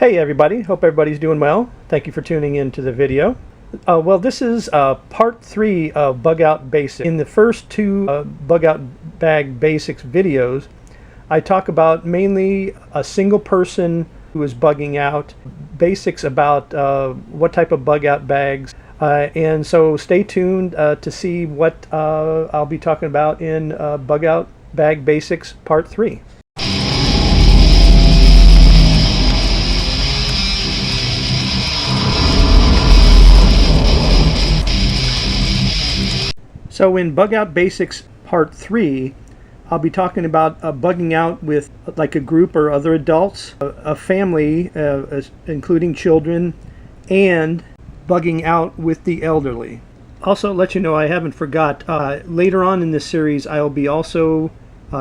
Hey everybody, hope everybody's doing well. Thank you for tuning in to the video. Well, this is part 3 of Bug Out Basics. In the first two Bug Out Bag Basics videos, I talk about mainly a single person who is bugging out, basics about what type of bug out bags, and so stay tuned to see what I'll be talking about in Bug Out Bag Basics part 3. So in Bug Out Basics Part 3, I'll be talking about bugging out with like a group or other adults, a family, including children, and bugging out with the elderly. Also, let you know, I haven't forgot, later on in this series I'll be also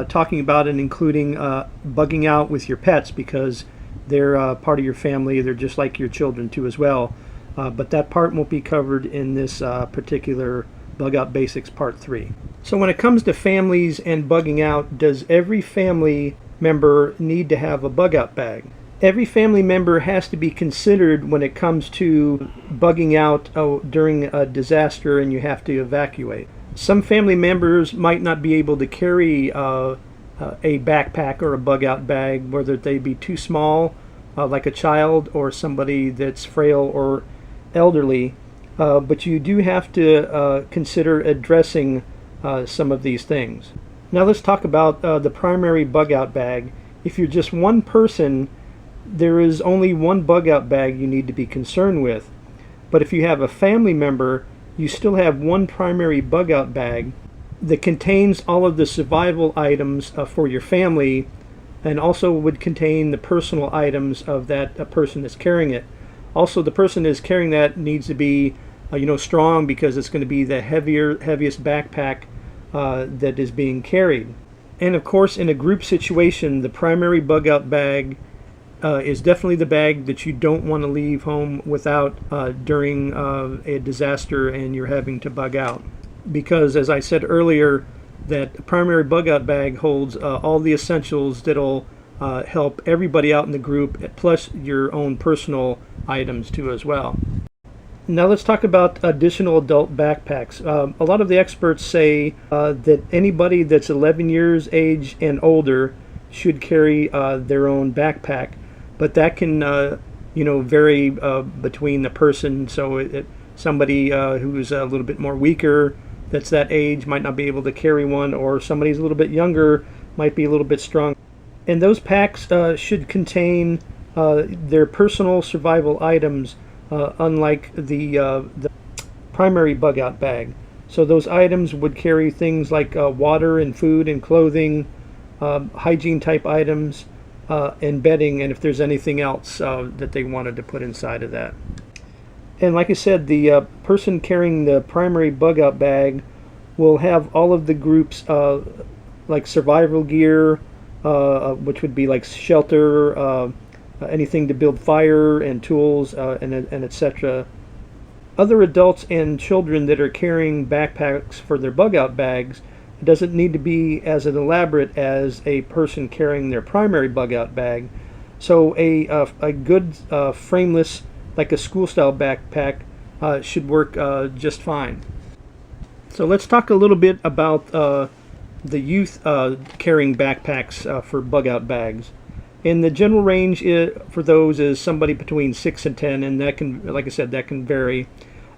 talking about and including bugging out with your pets, because they're part of your family. They're just like your children too as well. But that part won't be covered in this particular Bug Out Basics Part 3. So when it comes to families and bugging out, does every family member need to have a bug out bag? Every family member has to be considered when it comes to bugging out during a disaster and you have to evacuate. Some family members might not be able to carry a backpack or a bug out bag, whether they be too small, like a child, or somebody that's frail or elderly. But you do have to consider addressing some of these things. Now let's talk about the primary bug out bag. If you're just one person, there is only one bug out bag you need to be concerned with. But if you have a family member, you still have one primary bug out bag that contains all of the survival items for your family, and also would contain the personal items of that person that's carrying it. Also, the person that's carrying that needs to be strong, because it's going to be the heaviest backpack that is being carried. And of course, in a group situation, the primary bug out bag is definitely the bag that you don't want to leave home without during a disaster and you're having to bug out. Because as I said earlier, that primary bug out bag holds all the essentials that'll help everybody out in the group, plus your own personal items too as well. Now let's talk about additional adult backpacks. A lot of the experts say that anybody that's 11 years age and older should carry their own backpack, but that can vary between the person. So somebody who's a little bit more weaker, that's that age, might not be able to carry one, or somebody's a little bit younger might be a little bit strong. And those packs should contain their personal survival items, unlike the primary bug out bag. So those items would carry things like water and food and clothing, hygiene type items, and bedding, and if there's anything else that they wanted to put inside of that. And like I said, the person carrying the primary bug out bag will have all of the groups like survival gear, which would be like shelter, anything to build fire, and tools, and etc. Other adults and children that are carrying backpacks for their bug out bags, it doesn't need to be as elaborate as a person carrying their primary bug out bag. So a good frameless, like a school style backpack, should work just fine. So let's talk a little bit about the youth carrying backpacks for bug out bags. And the general range for those is somebody between 6 and 10, and that can, like I said, that can vary.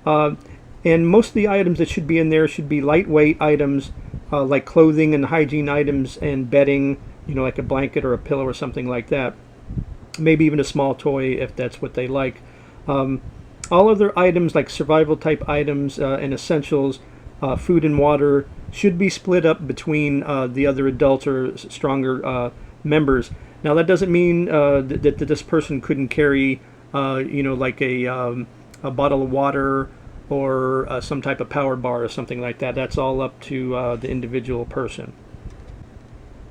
And most of the items that should be in there should be lightweight items, like clothing and hygiene items and bedding, like a blanket or a pillow or something like that. Maybe even a small toy if that's what they like. All other items like survival type items and essentials, food and water, should be split up between the other adults or stronger members. Now that doesn't mean that this person couldn't carry, like a bottle of water or some type of power bar or something like that. That's all up to the individual person.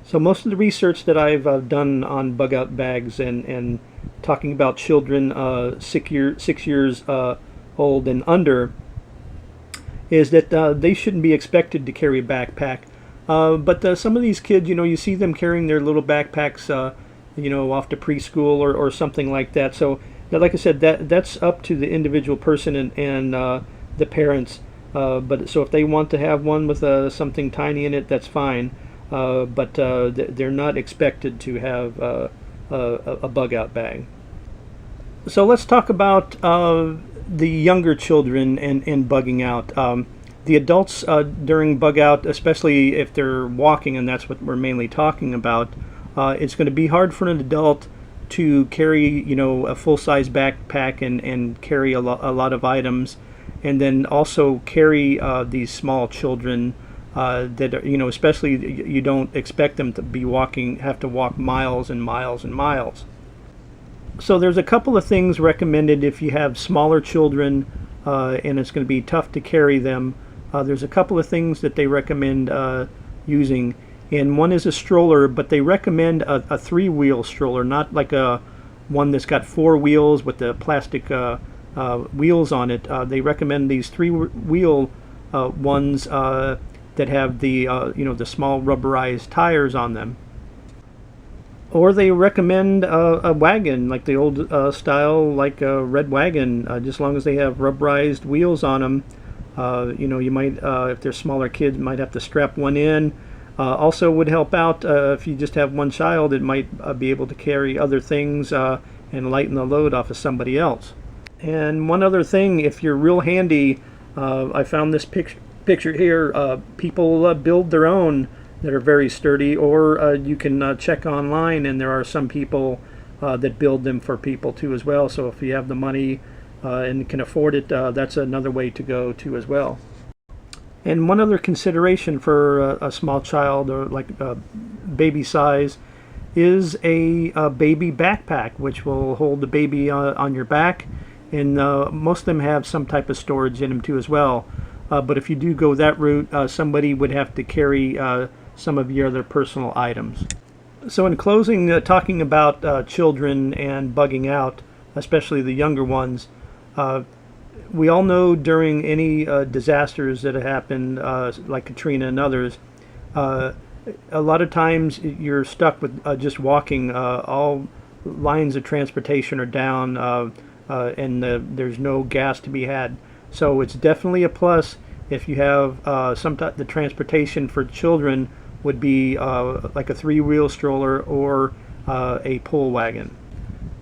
So most of the research that I've done on bug out bags and talking about children 6 years old and under is that they shouldn't be expected to carry a backpack. But some of these kids, you see them carrying their little backpacks off to preschool or something like that. So, like I said, that's up to the individual person and the parents. But so if they want to have one with something tiny in it, that's fine. But they're not expected to have a bug out bag. So let's talk about the younger children and bugging out. The adults during bug out, especially if they're walking, and that's what we're mainly talking about, it's going to be hard for an adult to carry, a full-size backpack and carry a lot of items, and then also carry these small children that are, especially you don't expect them to be have to walk miles and miles and miles. So there's a couple of things recommended if you have smaller children and it's going to be tough to carry them. There's a couple of things that they recommend using, and one is a stroller, but they recommend a three-wheel stroller, not like a one that's got four wheels with the plastic wheels on it. They recommend these three-wheel ones that have the the small rubberized tires on them. Or they recommend a wagon, like the old style, like a red wagon, just as long as they have rubberized wheels on them. You might, if they're smaller kids, might have to strap one in. Also would help out if you just have one child, it might be able to carry other things and lighten the load off of somebody else. And one other thing, if you're real handy, I found this picture here. People build their own that are very sturdy, or you can check online, and there are some people that build them for people too as well. So if you have the money and can afford it, that's another way to go too as well. And one other consideration for a small child, or like baby size, is a baby backpack, which will hold the baby on your back, and most of them have some type of storage in them too as well. But if you do go that route, somebody would have to carry some of your other personal items. So in closing, talking about children and bugging out, especially the younger ones, we all know during any disasters that have happened, like Katrina and others, a lot of times you're stuck with just walking. All lines of transportation are down, and there's no gas to be had. So it's definitely a plus if you have the transportation for children would be like a three-wheel stroller or a pull wagon.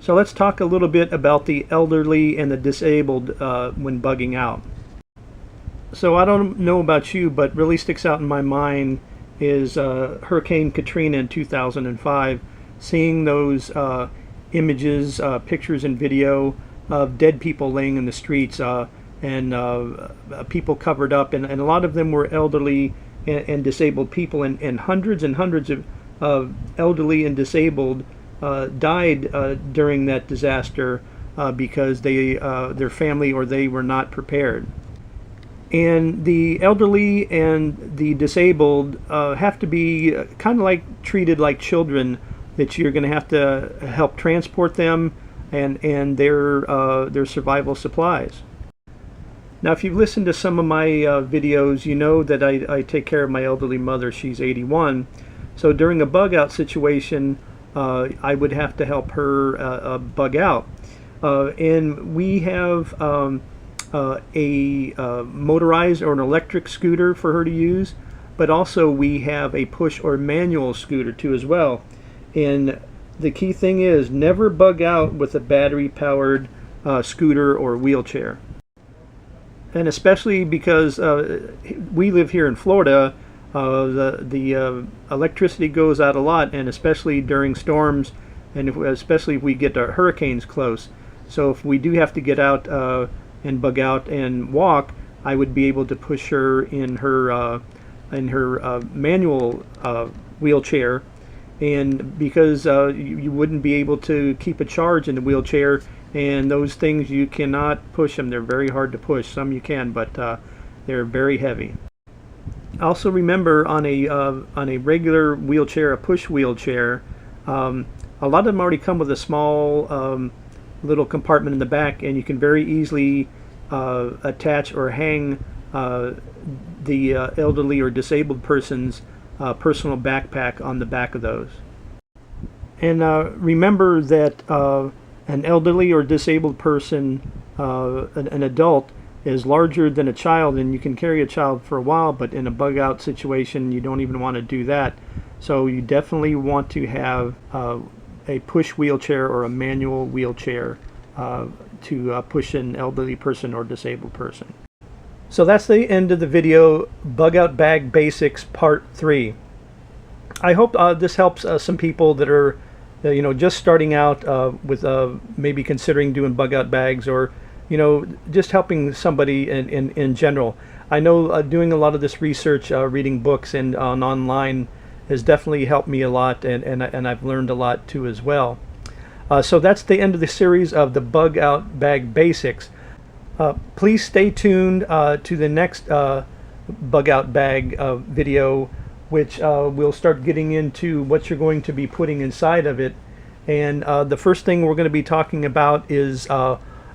So let's talk a little bit about the elderly and the disabled when bugging out. So I don't know about you, but really sticks out in my mind is Hurricane Katrina in 2005. Seeing those images, pictures and video of dead people laying in the streets and people covered up, and a lot of them were elderly and disabled people, and hundreds and hundreds of elderly and disabled died during that disaster because their family or they were not prepared. And the elderly and the disabled have to be kind of like treated like children, that you're going to have to help transport them and their survival supplies. Now, if you've listened to some of my videos, you know that I take care of my elderly mother. She's 81. So during a bug out situation, I would have to help her bug out. And we have a motorized or an electric scooter for her to use, but also we have a push or manual scooter too as well. And the key thing is never bug out with a battery-powered scooter or wheelchair. And especially because we live here in Florida, the electricity goes out a lot, and especially during storms, and especially if we get our hurricanes close. So if we do have to get out and bug out and walk, I would be able to push her in her manual wheelchair, and because you wouldn't be able to keep a charge in the wheelchair. And those things, you cannot push them. They're very hard to push. Some you can, but they're very heavy. Also remember, on a regular wheelchair, a push wheelchair, a lot of them already come with a small little compartment in the back, and you can very easily attach or hang the elderly or disabled person's personal backpack on the back of those. And remember that an elderly or disabled person, an adult, is larger than a child, and you can carry a child for a while, but in a bug out situation you don't even want to do that. So you definitely want to have a push wheelchair or a manual wheelchair to push an elderly person or disabled person. So that's the end of the video, Bug Out Bag Basics Part 3. I hope this helps some people that are just starting out with maybe considering doing bug out bags, or just helping somebody in general. I know doing a lot of this research, reading books and online has definitely helped me a lot, and I've learned a lot too as well. So that's the end of the series of the Bug Out Bag Basics. Please stay tuned to the next Bug Out Bag video, which we'll start getting into what you're going to be putting inside of it. And the first thing we're going to be talking about is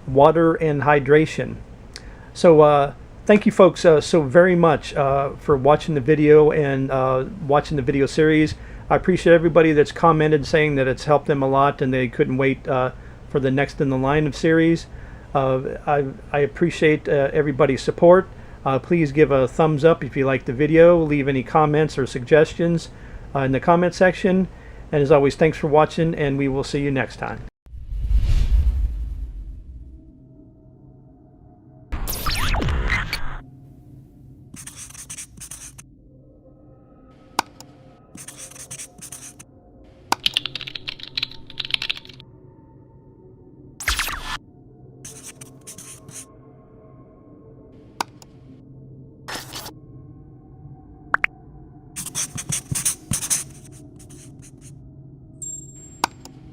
water and hydration. So thank you folks so very much for watching the video and watching the video series. I appreciate everybody that's commented saying that it's helped them a lot and they couldn't wait for the next in the line of series. I appreciate everybody's support. Please give a thumbs up if you like the video. Leave any comments or suggestions in the comment section. And as always, thanks for watching, and we will see you next time.